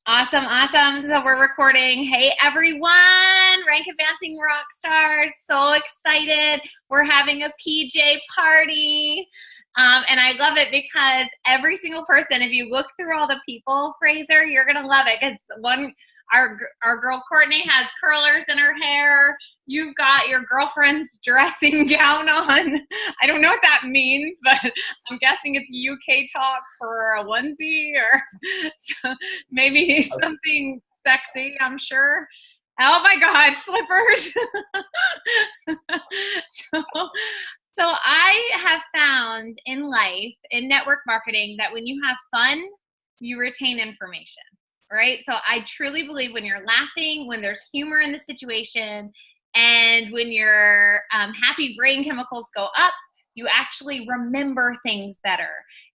Awesome, awesome. So we're recording. Hey everyone, Rank Advancing Rock Stars. So excited. We're having a PJ party. And I love it because every single person, if you look through all the people, Frazer, you're going to love it because our girl Courtney has curlers in her hair. You've got your girlfriend's dressing gown on. I don't know what that means, but I'm guessing it's UK talk for a onesie or maybe something sexy, I'm sure. Oh my God, slippers. So I have found in life, in network marketing, that when you have fun, you retain information, right? So I truly believe when you're laughing, when there's humor in the situation, and when your happy brain chemicals go up, you actually remember things better.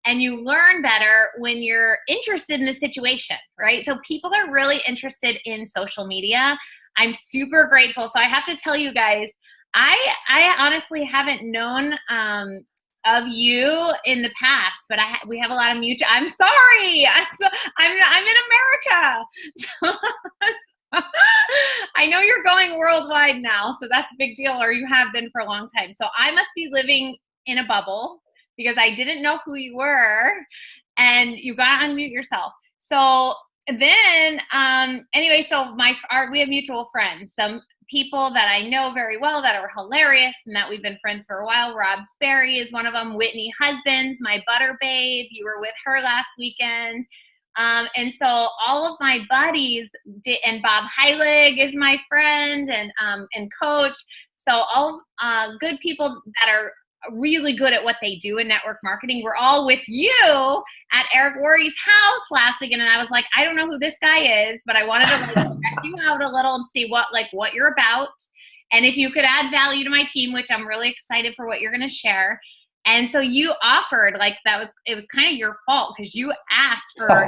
And you learn better when you're interested in the situation, right? So people are really interested in social media. I'm super grateful. So I have to tell you guys, I honestly haven't known of you in the past, but we have a lot of mutual. I'm sorry, I'm in America. So I know you're going worldwide now, so that's a big deal, or you have been for a long time. So I must be living in a bubble because I didn't know who you were, and you gotta unmute yourself. So then, anyway, so we have mutual friends. Some people that I know very well that are hilarious and that we've been friends for a while. Rob Sperry is one of them. Whitney Husbands, my butter babe. You were with her last weekend. And so all of my buddies and Bob Heilig is my friend and coach. So all good people that are really good at what they do in network marketing. We're all with you at Eric Worre's house last weekend, and I was like, I don't know who this guy is, but I wanted to check you out a little and see what you're about, and if you could add value to my team, which I'm really excited for what you're going to share. And so you offered, it was kind of your fault because you asked for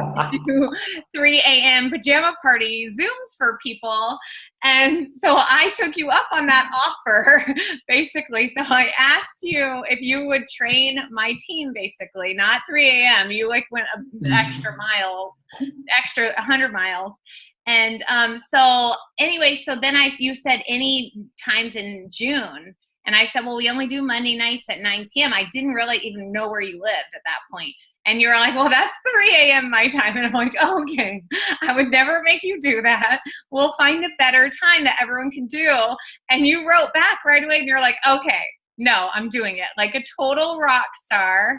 3 a.m. pajama party Zooms for people. And so I took you up on that offer, basically. So I asked you if you would train my team, basically, not 3 a.m. You went an extra 100 miles. And so anyway, so then you said any times in June. And I said, well, we only do Monday nights at 9 p.m. I didn't really even know where you lived at that point. And you're like, well, that's 3 a.m. my time. And I'm like, oh, okay, I would never make you do that. We'll find a better time that everyone can do. And you wrote back right away and you're like, okay, no, I'm doing it. Like a total rock star,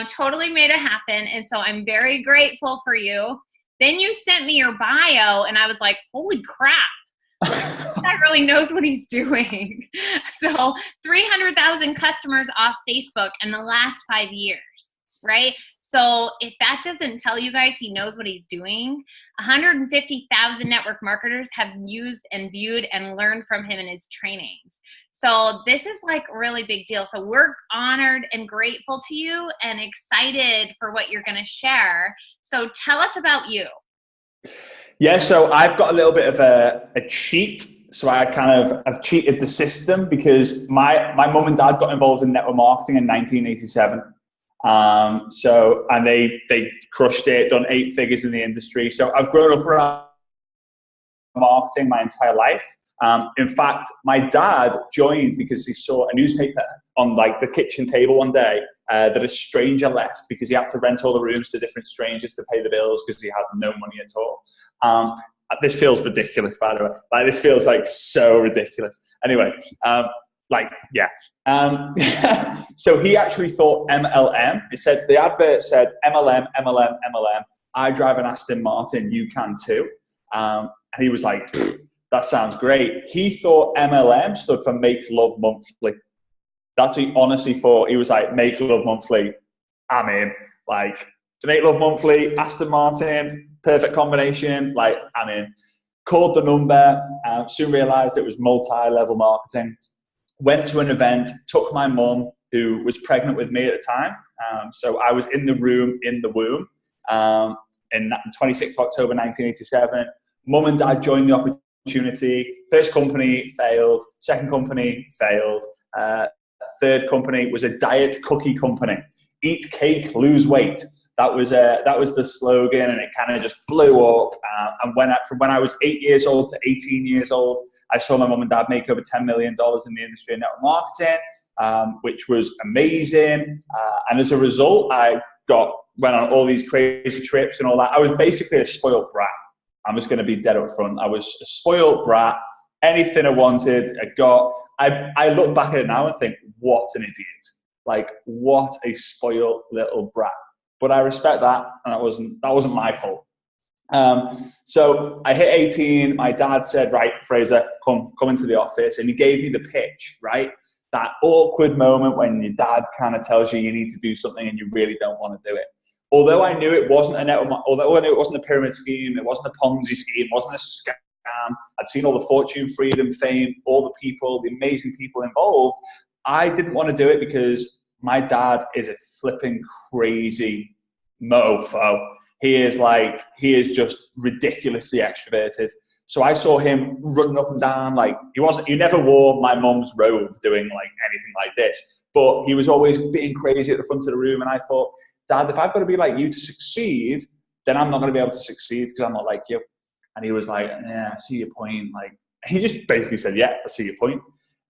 totally made it happen. And so I'm very grateful for you. Then you sent me your bio and I was like, holy crap. That really knows what he's doing. So 300,000 customers off Facebook in the last 5 years, right? So if that doesn't tell you guys he knows what he's doing, 150,000 network marketers have used and viewed and learned from him in his trainings. So this is like a really big deal. So we're honored and grateful to you and excited for what you're going to share. So tell us about you. Yeah, so I've got a little bit of a cheat. So I've cheated the system because my mum and dad got involved in network marketing in 1987. And they crushed it, done 8 figures in the industry. So I've grown up around marketing my entire life. In fact, my dad joined because he saw a newspaper on the kitchen table one day that a stranger left because he had to rent all the rooms to different strangers to pay the bills because he had no money at all. This feels ridiculous, by the way. This feels so ridiculous. Anyway, so he actually thought MLM. The advert said MLM, MLM, MLM. I drive an Aston Martin. You can too. And he was like, that sounds great. He thought MLM stood for Make Love Monthly. That's what he honestly thought. He was like, Make Love Monthly, I'm in. To Make Love Monthly, Aston Martin, perfect combination, I'm in. Called the number, soon realized it was multi-level marketing. Went to an event, took my mum, who was pregnant with me at the time. So I was in the room, in the womb, in 26th of October, 1987. Mum and dad joined the opportunity. First company failed, second company failed. Third company was a diet cookie company. Eat cake, lose weight. That was the slogan, and it kind of just blew up. And from when I was 8 years old to 18 years old, I saw my mum and dad make over $10 million in the industry of network marketing, which was amazing. And as a result, I went on all these crazy trips and all that. I was basically a spoiled brat. I'm just going to be dead up front. I was a spoiled brat. Anything I wanted, I got. I look back at it now and think, what an idiot. Like, what a spoiled little brat. But I respect that, and that wasn't my fault. So I hit 18. My dad said, right, Frazer, come into the office. And he gave me the pitch, right? That awkward moment when your dad kind of tells you need to do something and you really don't want to do it. Although I knew it wasn't a pyramid scheme, it wasn't a Ponzi scheme, it wasn't a scam. I'd seen all the fortune, freedom, fame, all the people, the amazing people involved. I didn't want to do it because my dad is a flipping crazy mofo. He is just ridiculously extroverted. So I saw him running up and down, like he never wore my mum's robe doing like anything like this, but he was always being crazy at the front of the room. And I thought, Dad, if I've got to be like you to succeed, then I'm not going to be able to succeed because I'm not like you. And he was like, yeah, I see your point. Like, he just basically said, yeah, I see your point.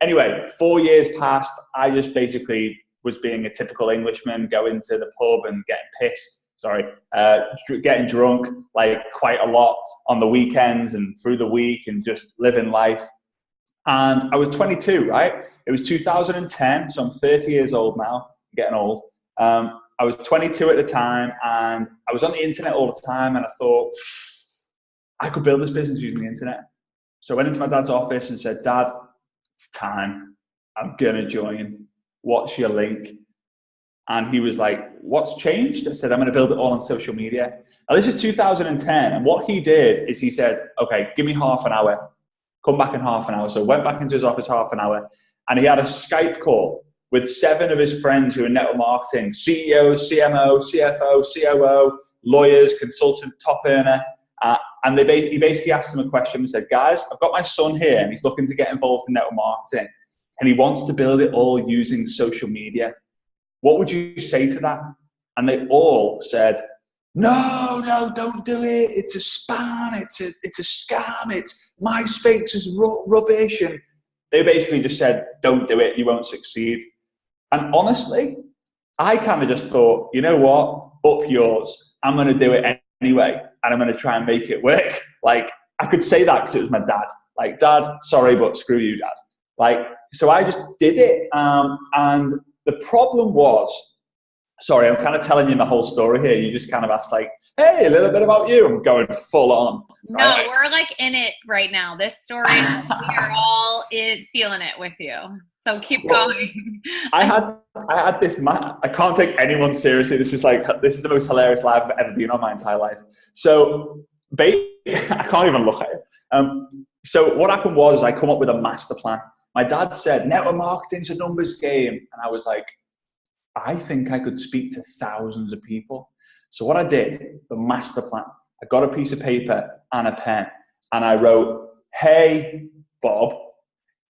Anyway, 4 years passed. I just basically was being a typical Englishman, going to the pub and getting drunk like quite a lot on the weekends and through the week and just living life. And I was 22, right? It was 2010, so I'm 30 years old now, I'm getting old. I was 22 at the time, and I was on the internet all the time, and I thought, I could build this business using the internet. So I went into my dad's office and said, Dad, it's time. I'm going to join. What's your link? And he was like, what's changed? I said, I'm going to build it all on social media. Now, this is 2010, and what he did is he said, okay, give me half an hour. Come back in half an hour. So I went back into his office half an hour, and he had a Skype call with 7 of his friends who are network marketing, CEOs, CMO, CFO, COO, lawyers, consultant, top earner. And he basically asked them a question and said, guys, I've got my son here, and he's looking to get involved in network marketing, and he wants to build it all using social media. What would you say to that? And they all said, no, don't do it. It's a spam. It's a scam. It's MySpace is rubbish. And they basically just said, don't do it. You won't succeed. And honestly, I kind of just thought, you know what? Up yours. I'm going to do it anyway. And I'm going to try and make it work. Like, I could say that because it was my dad. Like, Dad, sorry, but screw you, Dad. Like, so I just did it. And the problem was, sorry, I'm kind of telling you my whole story here. You just kind of asked like, hey, a little bit about you. I'm going full on. Right? No, we're like in it right now. This story, we are all feeling it with you. So keep going. I had this, I can't take anyone seriously. This is the most hilarious life I've ever been on my entire life. So I can't even look at it. So what happened was I come up with a master plan. My dad said, network marketing's a numbers game. And I was like, I think I could speak to thousands of people. So what I did, the master plan, I got a piece of paper and a pen, and I wrote, hey, Bob,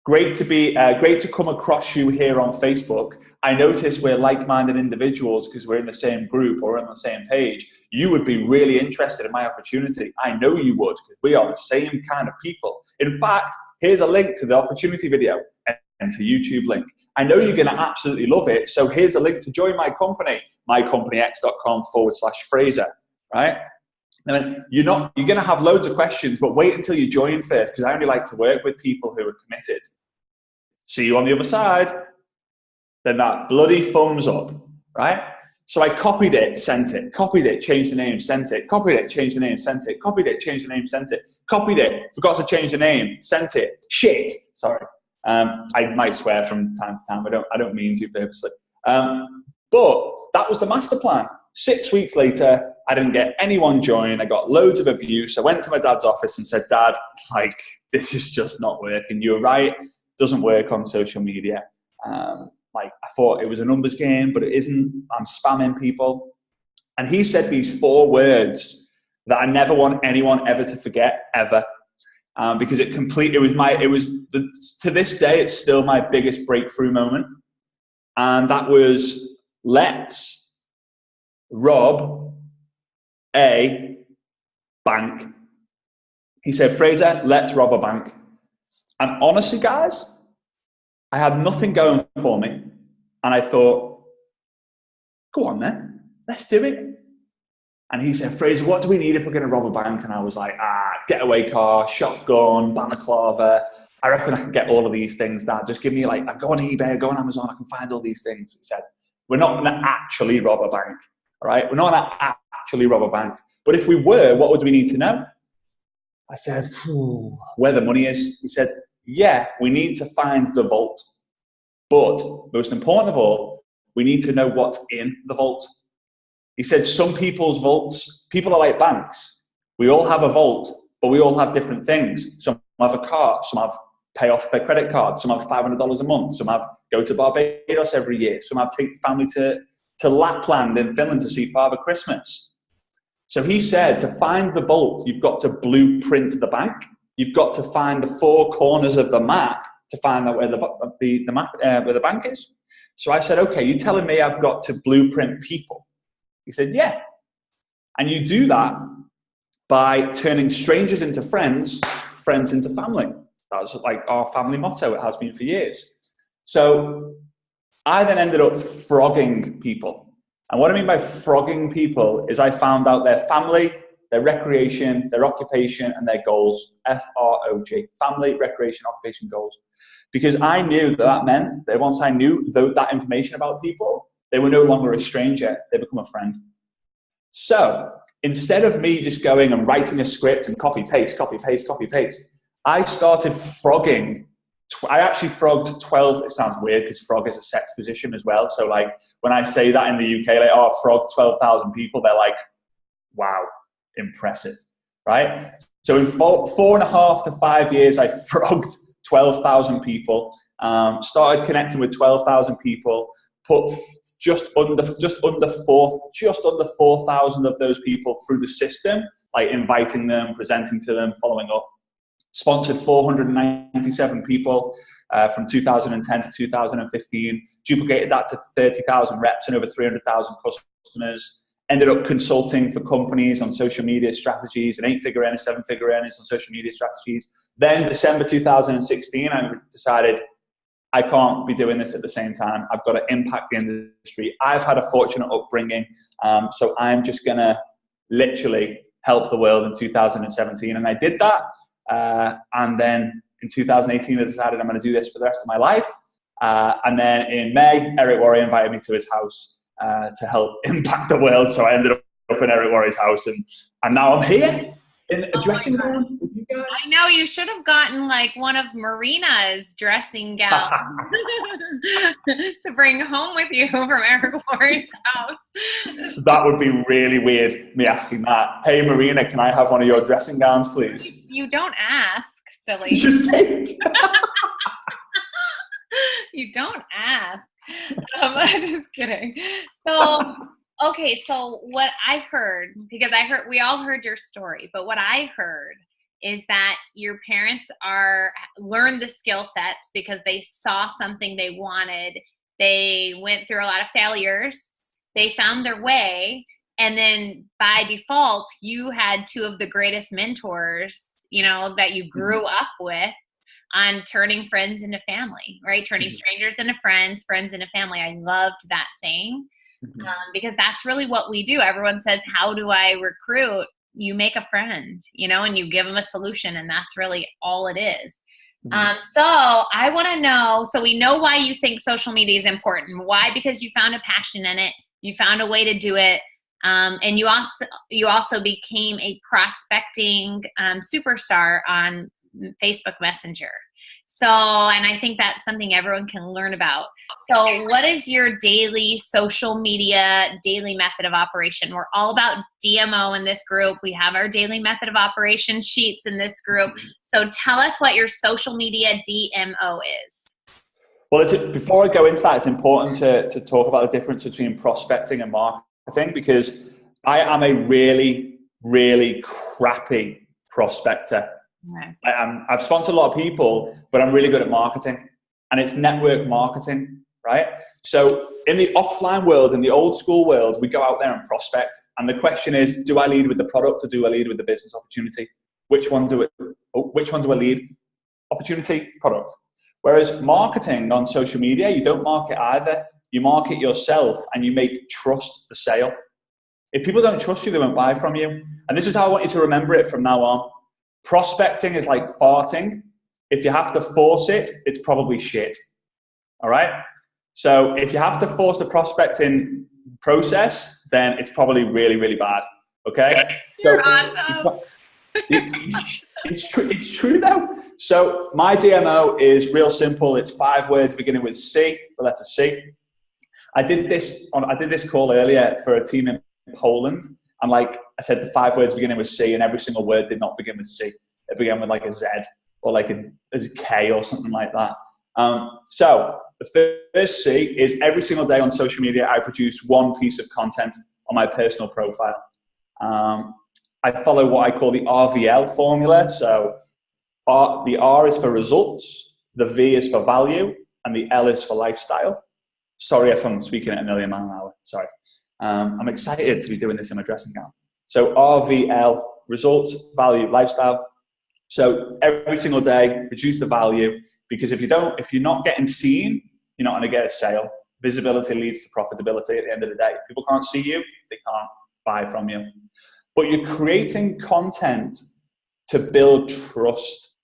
great to come across you here on Facebook. I notice we're like-minded individuals because we're in the same group or on the same page. You would be really interested in my opportunity. I know you would, because we are the same kind of people. In fact, here's a link to the opportunity video and to YouTube link. I know you're going to absolutely love it. So here's a link to join my company, mycompanyx.com/Frazer, right? And then you're going to have loads of questions, but wait until you join first, because I only like to work with people who are committed. See you on the other side. Then that bloody thumbs up, right? So I copied it, sent it, copied it, changed the name, sent it, copied it, changed the name, sent it, copied it, changed the name, sent it, copied it, forgot to change the name, sent it, shit, sorry. I might swear from time to time, I don't mean to purposely. But that was the master plan. 6 weeks later, I didn't get anyone join. I got loads of abuse. I went to my dad's office and said, Dad, like, this is just not working. You're right, it doesn't work on social media. Like, I thought it was a numbers game, but it isn't. I'm spamming people. And he said these 4 words that I never want anyone ever to forget, ever. Because to this day, it's still my biggest breakthrough moment. And that was, let's rob a bank. He said, Frazer, let's rob a bank. And honestly, guys, I had nothing going for me. And I thought, go on then, let's do it. And he said, Frazer, what do we need if we're going to rob a bank? And I was like, getaway car, shotgun, balaclava. I reckon I can get all of these things, Dad. Just give me I go on eBay, go on Amazon, I can find all these things. He said, we're not going to actually rob a bank, all right? We're not going to actually rob a bank. But if we were, what would we need to know? I said, where the money is. He said, yeah, we need to find the vault. But most important of all, we need to know what's in the vault. He said, some people's vaults, people are like banks. We all have a vault, but we all have different things. Some have a car, some have pay off their credit card, some have $500 a month, some have go to Barbados every year, some have take family to Lapland in Finland to see Father Christmas. So he said, to find the vault, you've got to blueprint the bank. You've got to find the four corners of the map to find out where where the bank is. So I said, okay, you're telling me I've got to blueprint people? He said, yeah. And you do that by turning strangers into friends, friends into family. That was like our family motto. It has been for years. So I then ended up frogging people. And what I mean by frogging people is I found out their family, their recreation, their occupation, and their goals. FROG. Family, recreation, occupation, goals. Because I knew that meant that once I knew that information about people, they were no longer a stranger, they become a friend. So instead of me just going and writing a script and copy, paste, I started frogging. I actually frogged 12, it sounds weird because frog is a sex position as well. So like when I say that in the UK, like, oh, frog 12,000 people, they're like, wow, impressive, right? So in 4.5 to 5 years, I frogged 12,000 people, started connecting with 12,000 people, put just under 4,000 of those people through the system, like inviting them, presenting to them, following up. Sponsored 497 people from 2010 to 2015, duplicated that to 30,000 reps and over 300,000 customers, ended up consulting for companies on social media strategies, an 8-figure earner, 7-figure earners on social media strategies. Then December 2016, I decided I can't be doing this at the same time. I've got to impact the industry. I've had a fortunate upbringing, so I'm just going to literally help the world in 2017. And I did that. And then in 2018, I decided I'm going to do this for the rest of my life. And then in May, Eric Worre invited me to his house to help impact the world. So I ended up in Eric Worre's house, and now I'm here in a dressing gown with you guys. I know, you should have gotten like one of Marina's dressing gowns to bring home with you from Eric Worre's house. That would be really weird, me asking that. Hey, Marina, can I have one of your dressing gowns, please? You don't ask, silly. Just take. You don't ask. Just kidding. So, okay, so what I heard, because we all heard your story, but what I heard is that your parents learned the skill sets because they saw something they wanted. They went through a lot of failures. They found their way. And then by default, you had two of the greatest mentors, that you grew up with, on turning friends into family, right? Turning strangers into friends, friends into family. I loved that saying because that's really what we do. Everyone says, how do I recruit? You make a friend, and you give them a solution, and that's really all it is. So I want to know, so we know why you think social media is important. Why? Because you found a passion in it. You found a way to do it. And you also became a prospecting superstar on Facebook Messenger. So, and I think that's something everyone can learn about. So what is your daily social media, daily method of operation? We're all about DMO in this group. We have our daily method of operation sheets in this group. So tell us what your social media DMO is. Well, before I go into that, it's important to talk about the difference between prospecting and marketing, because I am a really, really crappy prospector. Right. I've sponsored a lot of people, but I'm really good at marketing, and it's network marketing. right? So in the offline world, in the old school world, we go out there and prospect. And the question is, do I lead with the product or do I lead with the business opportunity? Which one do I lead? Opportunity, product. Whereas marketing on social media, you don't market either. You market yourself and you make trust the sale. If people don't trust you, they won't buy from you. And this is how I want you to remember it from now on. Prospecting is like farting. If you have to force it, it's probably shit. All right? So if you have to force the prospecting process, then it's probably really, really bad. Okay? You're awesome. It's true though. So my DMO is real simple. It's 5 words beginning with C, the letter C. I did this call earlier for a team in Poland. And like I said, the 5 words beginning with C, and every single word did not begin with C. It began with like a Z or like a K or something like that. So the first C is every single day on social media, I produce one piece of content on my personal profile. I follow what I call the RVL formula. So the R is for results, the V is for value, and the L is for lifestyle. Sorry if I'm speaking at a million miles an hour. Sorry. I'm excited to be doing this in my dressing gown. So RVL, results, value, lifestyle. So every single day, produce the value, because if you're not getting seen, you're not going to get a sale. Visibility leads to profitability at the end of the day. If people can't see you, they can't buy from you. But you're creating content to build trust.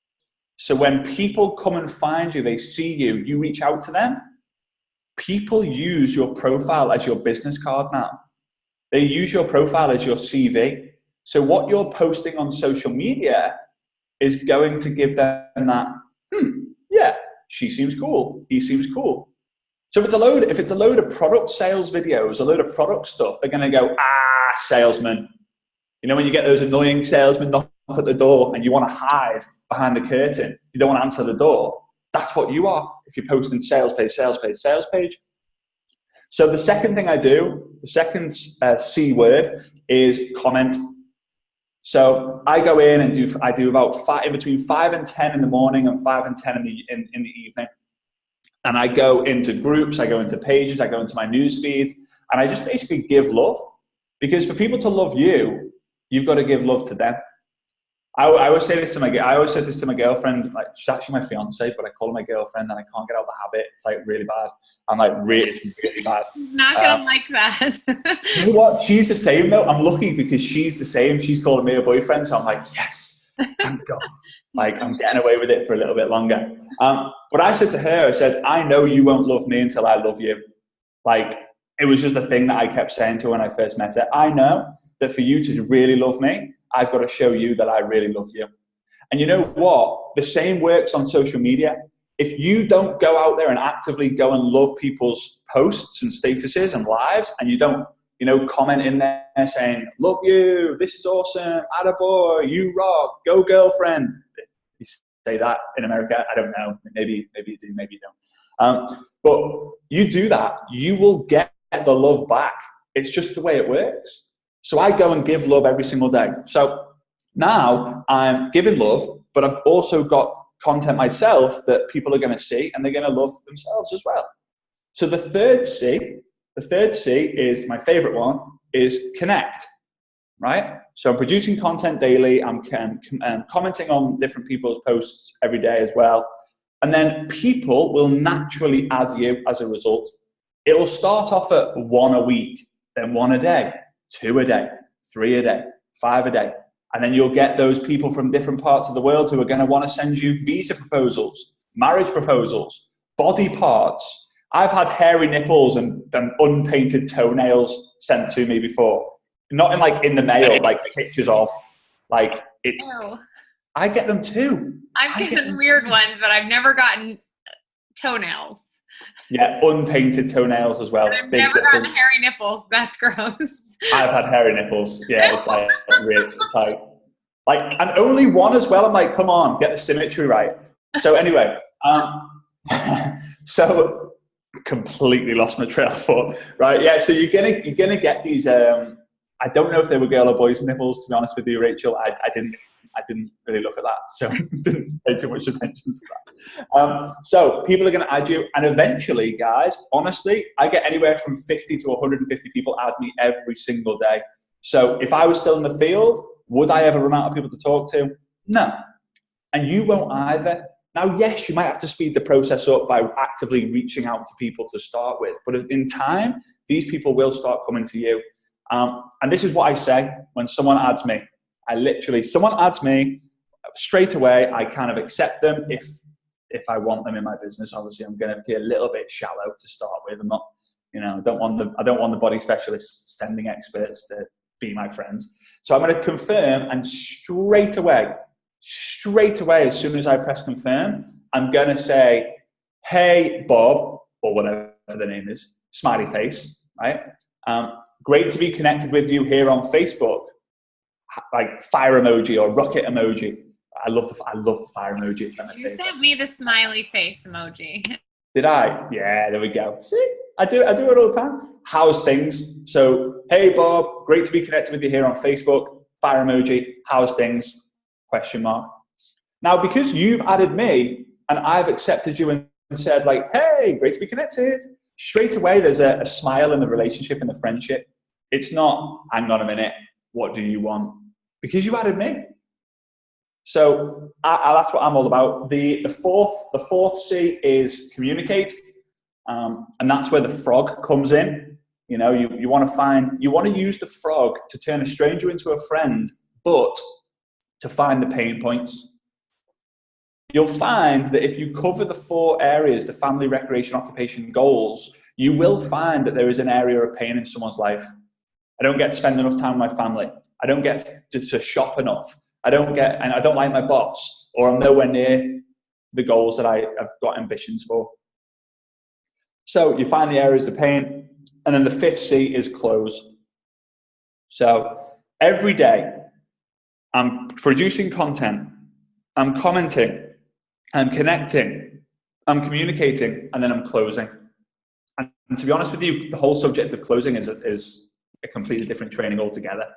So when people come and find you, they see you, you reach out to them. People use your profile as your business card now. They use your profile as your CV. So what you're posting on social media is going to give them that, yeah, she seems cool, he seems cool. So if it's a load of product sales videos, a load of product stuff, they're going to go, salesman. You know when you get those annoying salesmen knock at the door and you want to hide behind the curtain, you don't want to answer the door. That's what you are if you're posting sales page, sales page, sales page. So the second thing I do, the second C word is comment. So I go in and I do about in between 5 and 10 in the morning and 5 and 10 in the evening. And I go into groups, I go into pages, I go into my news feed, and I just basically give love. Because for people to love you, you've got to give love to them. I always say this to I always said this to my girlfriend. Like, she's actually my fiance, but I call her my girlfriend, and I can't get out of the habit. It's like really bad. I'm like it's really bad. Not gonna like that. You know what? She's the same though. I'm lucky because she's the same. She's calling me a boyfriend, so I'm like, yes, thank God. Like I'm getting away with it for a little bit longer. But I said to her, I said, I know you won't love me until I love you. Like it was just a thing that I kept saying to her when I first met her. I know that for you to really love me, I've got to show you that I really love you. And you know what? The same works on social media. If you don't go out there and actively go and love people's posts and statuses and lives, and you don't, comment in there saying, love you, this is awesome, attaboy, you rock, go girlfriend. If you say that in America, I don't know. Maybe you do, maybe you don't. But you do that, you will get the love back. It's just the way it works. So I go and give love every single day. So now I'm giving love, but I've also got content myself that people are going to see and they're going to love themselves as well. So the third C is my favorite one, is connect, right? So I'm producing content daily. I'm commenting on different people's posts every day as well. And then people will naturally add you as a result. It will start off at 1 a week, then 1 a day, 2 a day, 3 a day, 5 a day. And then you'll get those people from different parts of the world who are going to want to send you visa proposals, marriage proposals, body parts. I've had hairy nipples and unpainted toenails sent to me before. Not in the mail, like pictures of. Like it's. Ew. I get them too. I've gotten weird ones, but I've never gotten toenails. Yeah, unpainted toenails as well. I've never gotten hairy nipples. That's gross. I've had hairy nipples. Yeah, it's like weird. It's like, and only one as well. I'm like, come on, get the symmetry right. So anyway, so completely lost my trail of thought. Right? Yeah. So you're gonna get these I don't know if they were girl or boys' nipples, to be honest with you, Rachel. I didn't really look at that, so didn't pay too much attention to that. So people are going to add you, and eventually, guys, honestly, I get anywhere from 50 to 150 people add me every single day. So if I was still in the field, would I ever run out of people to talk to? No. And you won't either. Now, yes, you might have to speed the process up by actively reaching out to people to start with, but in time, these people will start coming to you. And this is what I say when someone adds me. Someone adds me, straight away, I kind of accept them if I want them in my business. Obviously, I'm going to be a little bit shallow to start with. I'm not, I don't want the body specialists sending experts to be my friends. So I'm going to confirm, and straight away, as soon as I press confirm, I'm going to say, hey, Bob, or whatever the name is, smiley face, right? Great to be connected with you here on Facebook. Like fire emoji or rocket emoji. I love the fire emoji. It's like my favorite. You sent me the smiley face emoji. Did I? Yeah, there we go. See, I do it all the time. How's things? So, hey Bob, great to be connected with you here on Facebook. Fire emoji. How's things? Question mark. Now, because you've added me and I've accepted you and said like, hey, great to be connected. Straight away, there's a smile in the relationship and the friendship. It's not, hang on a minute, what do you want? Because you added me. So that's what I'm all about. The fourth C is communicate. And that's where the frog comes in. You want to use the frog to turn a stranger into a friend, but to find the pain points. You'll find that if you cover the 4 areas, the family, recreation, occupation, goals, you will find that there is an area of pain in someone's life. I don't get to spend enough time with my family. I don't get to shop enough. I don't like my boss, or I'm nowhere near the goals that I've got ambitions for. So you find the areas of pain, and then the 5th C is close. So every day I'm producing content, I'm commenting, I'm connecting, I'm communicating, and then I'm closing. And to be honest with you, the whole subject of closing is a completely different training altogether.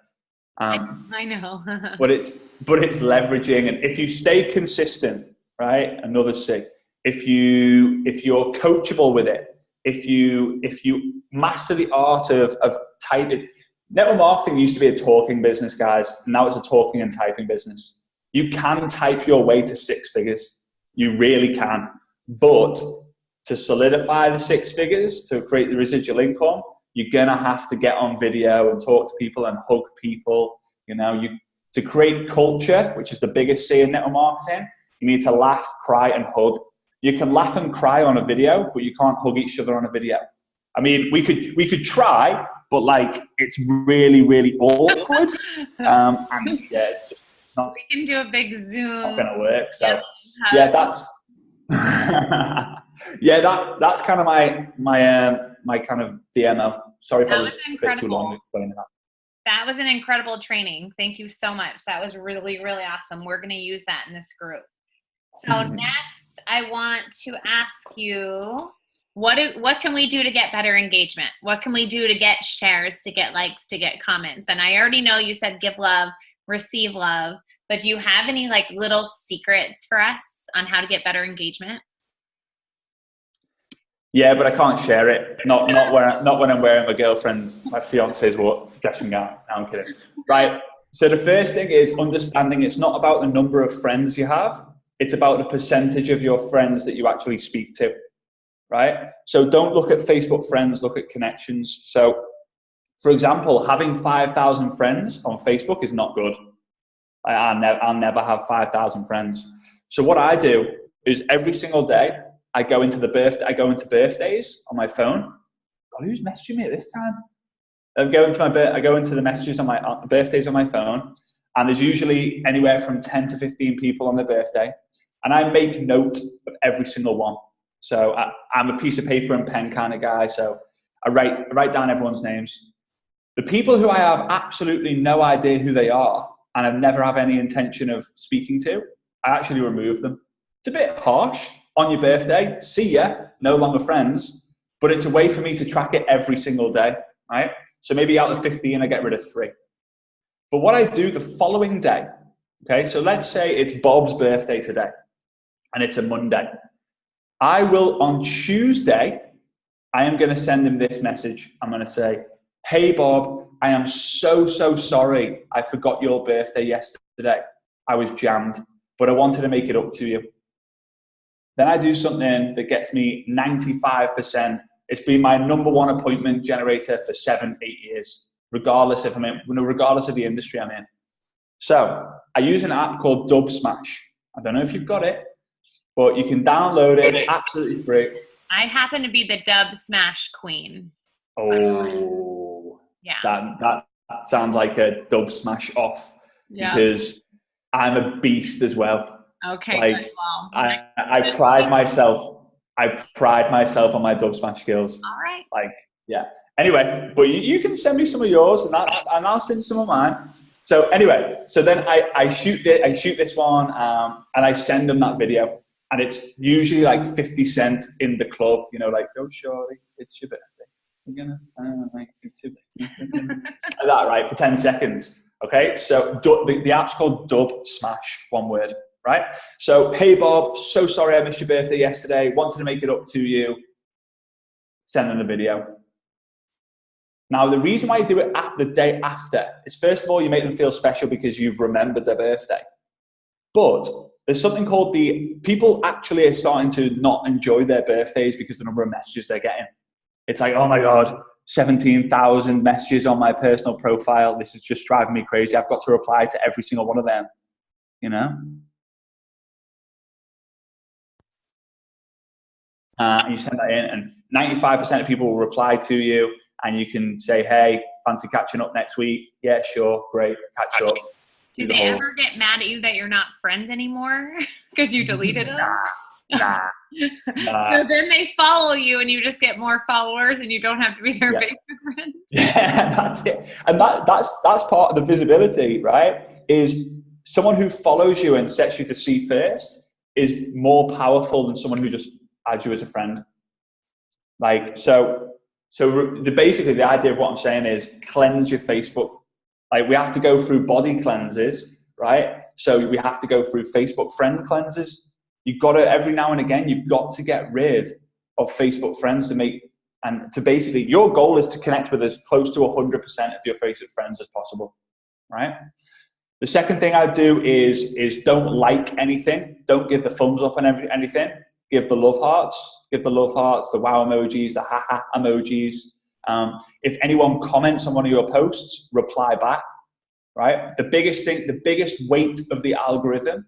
I know. but it's leveraging, and if you stay consistent, right? Another C. If you're coachable with it, if you master the art of typing. Network marketing used to be a talking business, guys. Now it's a talking and typing business. You can type your way to 6 figures. You really can. But to solidify the 6 figures, to create the residual income, you're going to have to get on video and talk to people and hug people. To create culture, which is the biggest C in network marketing, you need to laugh, cry, and hug. You can laugh and cry on a video, but you can't hug each other on a video. I mean, we could try, but like it's really, really awkward. And yeah, it's just not. We can do a big Zoom. Not going to work. So yeah, that's that's kind of my kind of DMO. Sorry if I was a bit too long explaining that. That was an incredible training. Thank you so much. That was really, really awesome. We're going to use that in this group. So next, I want to ask you, what can we do to get better engagement? What can we do to get shares, to get likes, to get comments? And I already know you said give love, receive love, but do you have any like little secrets for us on how to get better engagement? Yeah, but I can't share it. Not when I'm wearing my fiance's dressing gown. No, I'm kidding. Right. So the first thing is understanding it's not about the number of friends you have. It's about the percentage of your friends that you actually speak to. Right. So don't look at Facebook friends, look at connections. So for example, having 5,000 friends on Facebook is not good. I'll never have 5,000 friends. So what I do is every single day, I go into birthdays on my phone. God, who's messaging me at this time? I go into the messages on my birthdays on my phone, and there's usually anywhere from 10 to 15 people on their birthday, and I make note of every single one. So I'm a piece of paper and pen kind of guy, so I write down everyone's names. The people who I have absolutely no idea who they are, and I never have any intention of speaking to, I actually remove them. It's a bit harsh. On your birthday, see ya, no longer friends, but it's a way for me to track it every single day, right? So maybe out of 15, I get rid of 3. But what I do the following day, okay, so let's say it's Bob's birthday today, and it's a Monday. I will, on Tuesday, I am going to send him this message. I'm going to say, hey, Bob, I am so sorry I forgot your birthday yesterday. I was jammed, but I wanted to make it up to you. Then I do something that gets me 95%. It's been my number 1 appointment generator for 7-8 years, regardless of the industry I'm in. So I use an app called Dub Smash. I don't know if you've got it, but you can download it. It's absolutely free. I happen to be the Dub Smash queen. Oh, yeah. That sounds like a Dub Smash off, because I'm a beast as well. Okay. Like, well, I pride myself on my Dub Smash skills. All right. Like, yeah. Anyway, but you can send me some of yours, and I'll send some of mine. So anyway, so then I shoot this one, and I send them that video, and it's usually like 50 Cent in the club, you know, like, oh shorty, it's your birthday. You're gonna like that, right, for 10 seconds. Okay, so the app's called Dub Smash, one word, right? So, hey Bob, so sorry I missed your birthday yesterday. Wanted to make it up to you. Send them the video. Now, the reason why you do it the day after is, first of all, you make them feel special because you've remembered their birthday. But there's something called people actually are starting to not enjoy their birthdays because of the number of messages they're getting. It's like, oh my God, 17,000 messages on my personal profile. This is just driving me crazy. I've got to reply to every single one of them, you know? And you send that in, and 95% of people will reply to you, and you can say, hey, fancy catching up next week? Yeah, sure, great, catch up. Do they ever get mad at you that you're not friends anymore because you deleted them? Nah. So then they follow you, and you just get more followers, and you don't have to be their Facebook friend. Yeah, that's it. And that's part of the visibility, right? Is someone who follows you and sets you to see first is more powerful than someone who just adds you as a friend. Like, so basically the idea of what I'm saying is cleanse your Facebook. Like, we have to go through body cleanses, right? So we have to go through Facebook friend cleanses. You've got to, every now and again, you've got to get rid of Facebook friends to basically, your goal is to connect with as close to 100% of your Facebook friends as possible, right? The second thing I do is don't like anything. Don't give the thumbs up on anything. Give the love hearts, the wow emojis, the haha emojis. If anyone comments on one of your posts, reply back, right? The biggest weight of the algorithm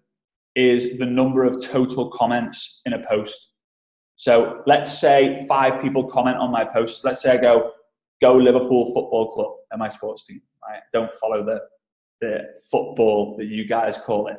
is the number of total comments in a post. So let's say 5 people comment on my post. Let's say I go Liverpool Football Club at my sports team, right? Don't follow the football that you guys call it.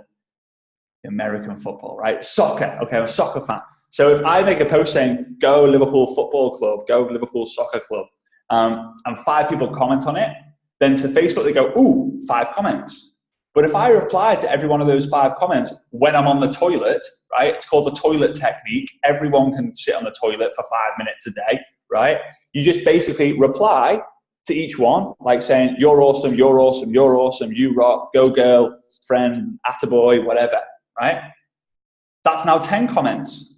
American football, right? Soccer. Okay, I'm a soccer fan. So if I make a post saying, go Liverpool Football Club, go Liverpool Soccer Club, and 5 people comment on it, then to Facebook they go, ooh, 5 comments. But if I reply to every one of those 5 comments when I'm on the toilet, right? It's called the toilet technique. Everyone can sit on the toilet for 5 minutes a day, right? You just basically reply to each one, like saying, you're awesome, you're awesome, you're awesome, you rock, go girl, friend, attaboy, whatever, right? That's now 10 comments.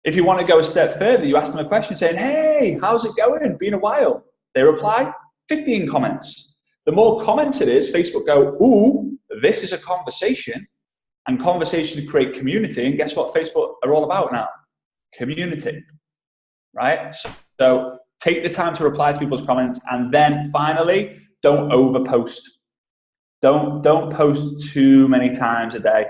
If you want to go a step further, you ask them a question saying, hey, how's it going? Been a while. They reply, 15 comments. The more comments it is, Facebook go, ooh, this is a conversation, and conversations create community. And guess what Facebook are all about now? Community, right? So take the time to reply to people's comments, and then finally, don't overpost. Don't post too many times a day.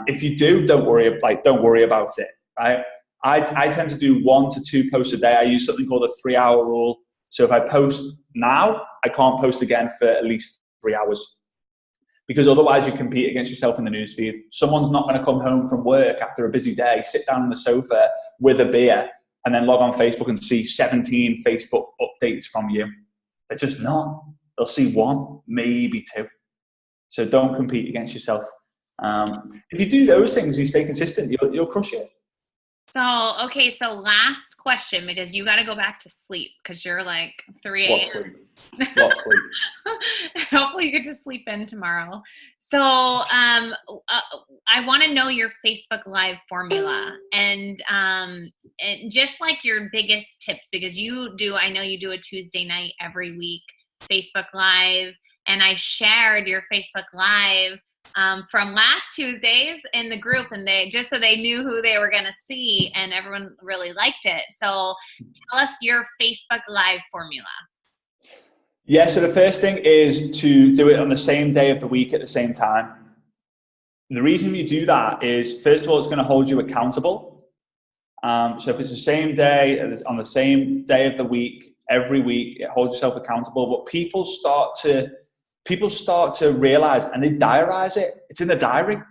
If you do, don't worry about it, right? I tend to do 1 to 2 posts a day. I use something called a 3-hour rule. So if I post now, I can't post again for at least 3 hours, because otherwise you compete against yourself in the newsfeed. Someone's not going to come home from work after a busy day, sit down on the sofa with a beer, and then log on Facebook and see 17 Facebook updates from you. They're just not. They'll see 1, maybe 2. So don't compete against yourself. If you do those things, you stay consistent, you'll crush it. So, okay, so last question, because you got to go back to sleep because you're like 3 What a.m. sleep? What sleep? Hopefully you get to sleep in tomorrow. So, I want to know your Facebook Live formula and just like your biggest tips, because I know you do a Tuesday night every week, Facebook Live, and I shared your Facebook Live from last Tuesdays in the group, and so they knew who they were going to see, and everyone really liked it. So tell us your Facebook Live formula. Yeah, so the first thing is to do it on the same day of the week at the same time. The reason you do that is, first of all, it's going to hold you accountable. So if it's the same day, on the same day of the week, every week, it holds yourself accountable. But people start to realize, and they diarize it. It's in the diary.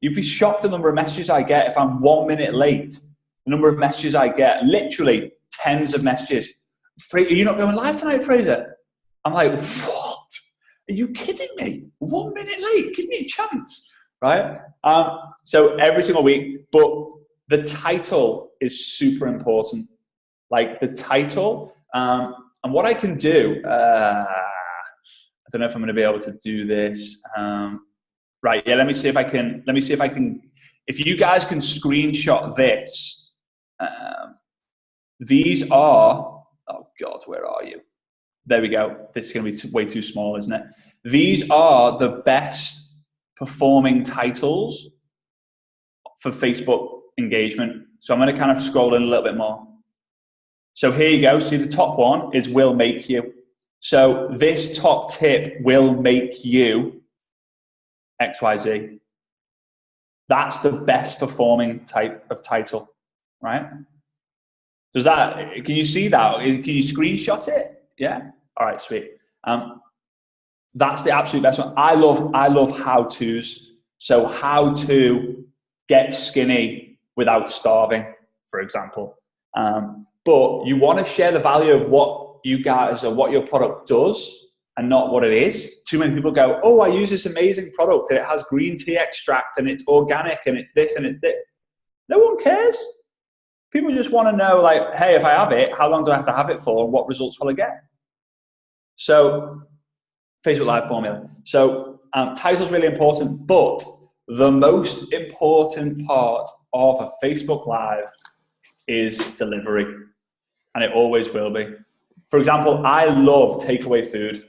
You'd be shocked the number of messages I get if I'm 1 minute late. The number of messages I get, literally tens of messages. Are you not going live tonight, Frazer? I'm like, what? Are you kidding me? 1 minute late? Give me a chance, right? So every single week, but the title is super important. Like the title, and what I can do, I don't know if I'm going to be able to do this. Right, yeah, let me see if I can, if you guys can screenshot this. These are, oh God, where are you? There we go. This is going to be way too small, isn't it? These are the best performing titles for Facebook engagement. So I'm going to kind of scroll in a little bit more. So here you go. See, the top one is will make you. So this top tip will make you XYZ. That's the best performing type of title, right? Can you see that? Can you screenshot it? Yeah? All right, sweet. That's the absolute best one. I love how-tos. So how to get skinny without starving, for example. But you want to share the value of what you guys or what your product does and not what it is. Too many people go, oh, I use this amazing product and it has green tea extract and it's organic and it's this and it's this. No one cares. People just want to know, like, hey, if I have it, how long do I have to have it for and what results will I get? So Facebook Live formula. So title's really important, but the most important part of a Facebook Live is delivery, and it always will be. For example, I love takeaway food.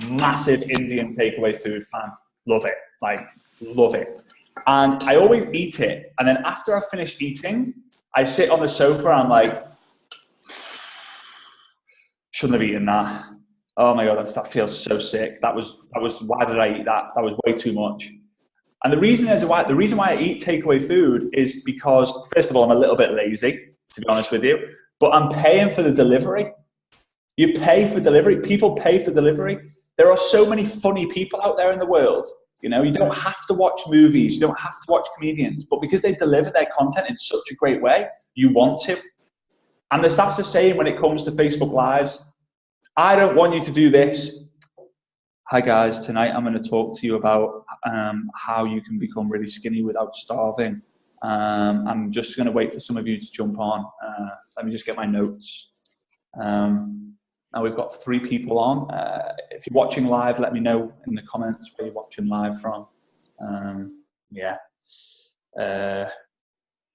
Massive Indian takeaway food fan. Love it. Like, love it. And I always eat it. And then after I've finished eating, I sit on the sofa and I'm like, shouldn't have eaten that. Oh my God, that feels so sick. That was, why did I eat that? That was way too much. And the reason why I eat takeaway food is because, first of all, I'm a little bit lazy, to be honest with you, but I'm paying for the delivery. You pay for delivery. People pay for delivery. There are so many funny people out there in the world. You know, you don't have to watch movies. You don't have to watch comedians, but because they deliver their content in such a great way, you want to. And that's the same when it comes to Facebook Lives. I don't want you to do this. Hi guys, tonight I'm going to talk to you about how you can become really skinny without starving. I'm just going to wait for some of you to jump on. Let me just get my notes. Now we've got 3 people on. If you're watching live, let me know in the comments where you're watching live from.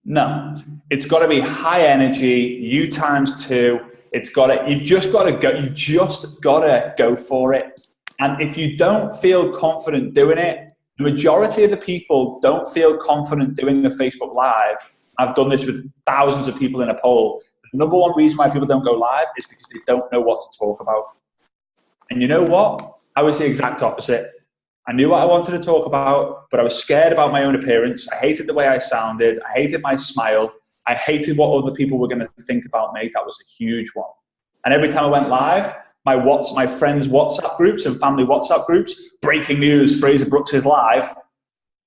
No, it's got to be high energy, you times 2. You've just got to go for it. And if you don't feel confident doing it, the majority of the people don't feel confident doing a Facebook Live. I've done this with thousands of people in a poll. The number one reason why people don't go live is because they don't know what to talk about. And you know what? I was the exact opposite. I knew what I wanted to talk about, but I was scared about my own appearance. I hated the way I sounded. I hated my smile. I hated what other people were going to think about me. That was a huge one. And every time I went live, my friends' WhatsApp groups and family WhatsApp groups, breaking news, Frazer Brookes is live.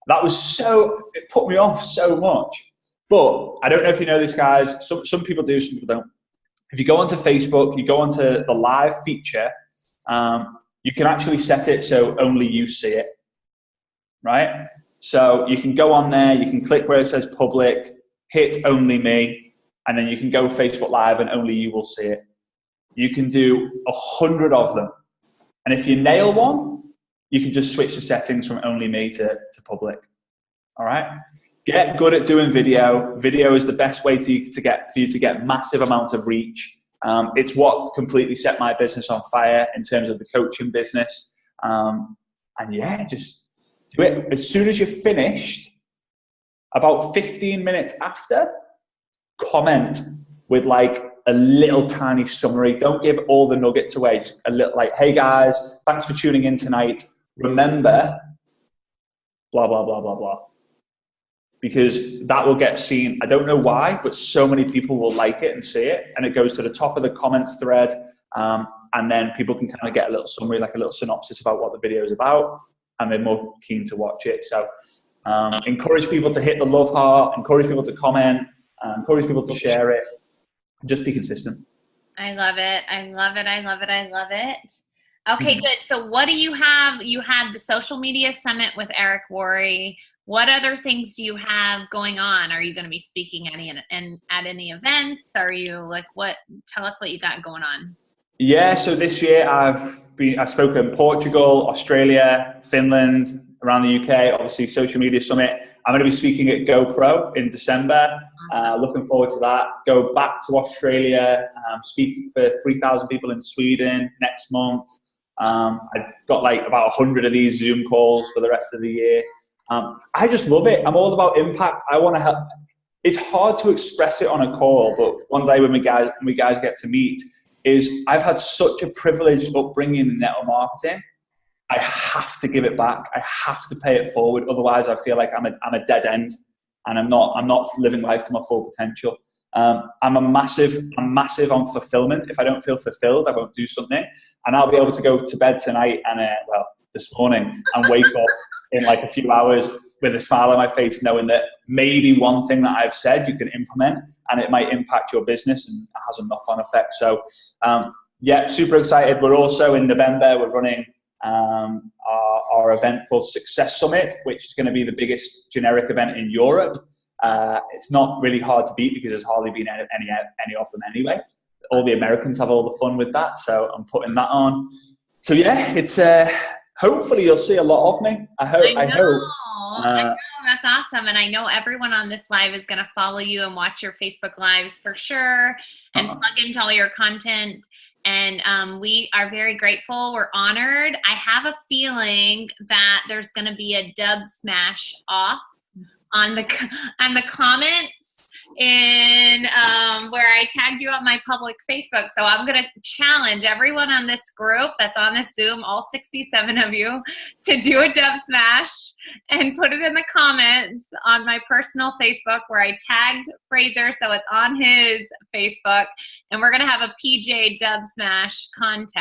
It put me off so much. But I don't know if you know this, guys. Some people do, some people don't. If you go onto Facebook, you go onto the live feature, you can actually set it so only you see it, right? So you can go on there, you can click where it says public, hit only me, and then you can go Facebook Live and only you will see it. You can do 100 of them. And if you nail one, you can just switch the settings from only me to public. All right? Get good at doing video. Video is the best way for you to get massive amounts of reach. It's what completely set my business on fire in terms of the coaching business. And yeah, just do it. As soon as you're finished, about 15 minutes after, comment with like a little tiny summary. Don't give all the nuggets away. Just a little like, hey guys, thanks for tuning in tonight. Remember, blah, blah, blah, blah, blah. Because that will get seen. I don't know why, but so many people will like it and see it. And it goes to the top of the comments thread. And then people can kind of get a little summary, like a little synopsis about what the video is about. And they're more keen to watch it. So encourage people to hit the love heart, encourage people to comment, encourage people to share it. Just be consistent. I love it. I love it. I love it. I love it. Okay, good. So what do you have? You had the social media summit with Eric Worre. What other things do you have going on? Are you going to be speaking at any events? Are you like, what? Tell us what you got going on. Yeah, so this year I've spoken in Portugal, Australia, Finland, around the UK, obviously social media summit. I'm going to be speaking at GoPro in December. Looking forward to that. Go back to Australia, speak for 3,000 people in Sweden next month. I've got like about 100 of these Zoom calls for the rest of the year. I just love it. I'm all about impact. I want to help. It's hard to express it on a call, but one day when we guys get to meet, is I've had such a privileged upbringing in network marketing. I have to give it back. I have to pay it forward. Otherwise, I feel like I'm a dead end, and I'm not living life to my full potential. I'm massive on fulfillment. If I don't feel fulfilled, I won't do something, and I'll be able to go to bed tonight and this morning and wake up in like a few hours with a smile on my face, knowing that maybe one thing that I've said you can implement and it might impact your business and it has a knock-on effect. So yeah, super excited. We're also in November, we're running our event called Success Summit, which is going to be the biggest generic event in Europe. It's not really hard to beat because there's hardly been any of them anyway. All the Americans have all the fun with that, so I'm putting that on. So yeah, it's hopefully you'll see a lot of me. I hope. I know, that's awesome. And I know everyone on this live is going to follow you and watch your Facebook lives for sure and plug into all your content. And we are very grateful. We're honored. I have a feeling that there's going to be a dub smash off on the comments in where I tagged you on my public Facebook. So I'm going to challenge everyone on this group that's on this Zoom, all 67 of you, to do a dub smash and put it in the comments on my personal Facebook where I tagged Frazer, so it's on his Facebook. And we're going to have a PJ dub smash contest.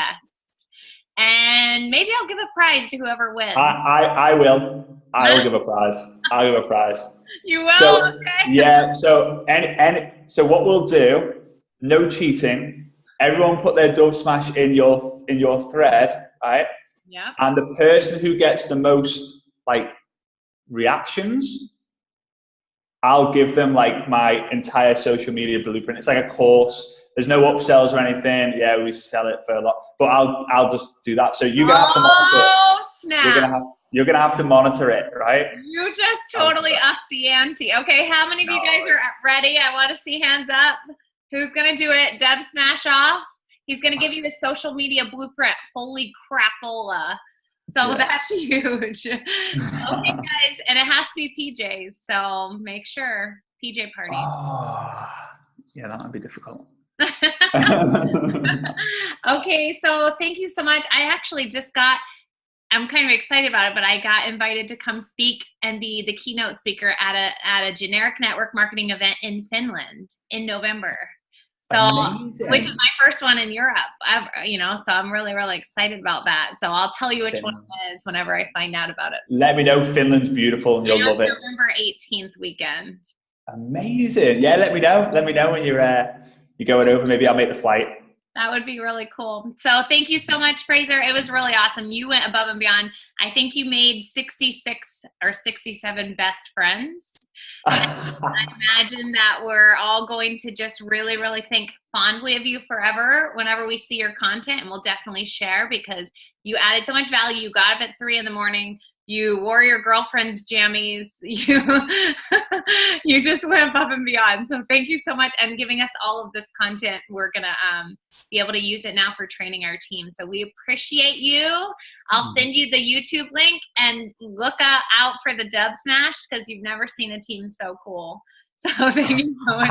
And maybe I'll give a prize to whoever wins. I will. I will give a prize. I'll give a prize. You will? So, okay. Yeah. So so what we'll do, no cheating. Everyone put their dub smash in your thread, right? Yeah. And the person who gets the most like reactions, I'll give them like my entire social media blueprint. It's like a course. There's no upsells or anything. Yeah, we sell it for a lot, but I'll just do that. So you're gonna have to monitor it. Oh snap! You're gonna have to monitor it, right? You just totally upped the ante. Okay, how many of you guys are ready? I want to see hands up. Who's gonna do it? Deb Smash Off. He's gonna give you the social media blueprint. Holy crapola! So yeah. That's huge. Okay, guys, and it has to be PJs. So make sure PJ party. Oh, yeah, that might be difficult. Okay, so thank you so much. I actually I'm kind of excited about it, but I got invited to come speak and be the keynote speaker at a generic network marketing event in Finland in November. So, amazing. Which is my first one in Europe ever, so I'm really, really excited about that. So I'll tell you which one it is whenever I find out about it. Let me know. Finland's beautiful and you'll love it. November 18th weekend. Amazing. Yeah, let me know. Let me know when you're going over. Maybe I'll make the flight. That would be really cool. So thank you so much, Frazer. It was really awesome. You went above and beyond. I think you made 66 or 67 best friends. I imagine that we're all going to just really, really think fondly of you forever whenever we see your content, and we'll definitely share because you added so much value. You got up at 3 a.m. You wore your girlfriend's jammies. You just went above and beyond. So thank you so much, and giving us all of this content. We're gonna be able to use it now for training our team. So we appreciate you. I'll send you the YouTube link, and look out for the dub smash because you've never seen a team so cool. So thank you so much.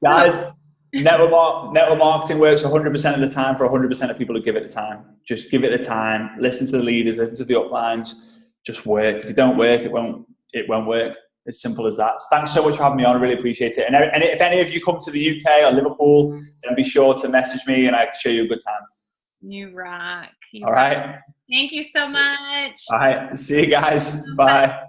Guys, network marketing works 100% of the time for 100% of people who give it the time. Just give it the time. Listen to the leaders, listen to the uplines. Just work. If you don't work, it won't work. As simple as that. Thanks so much for having me on. I really appreciate it. And if any of you come to the UK or Liverpool, then be sure to message me and I can show you a good time. You rock. All right. Thank you so much. All right. See you guys. Bye.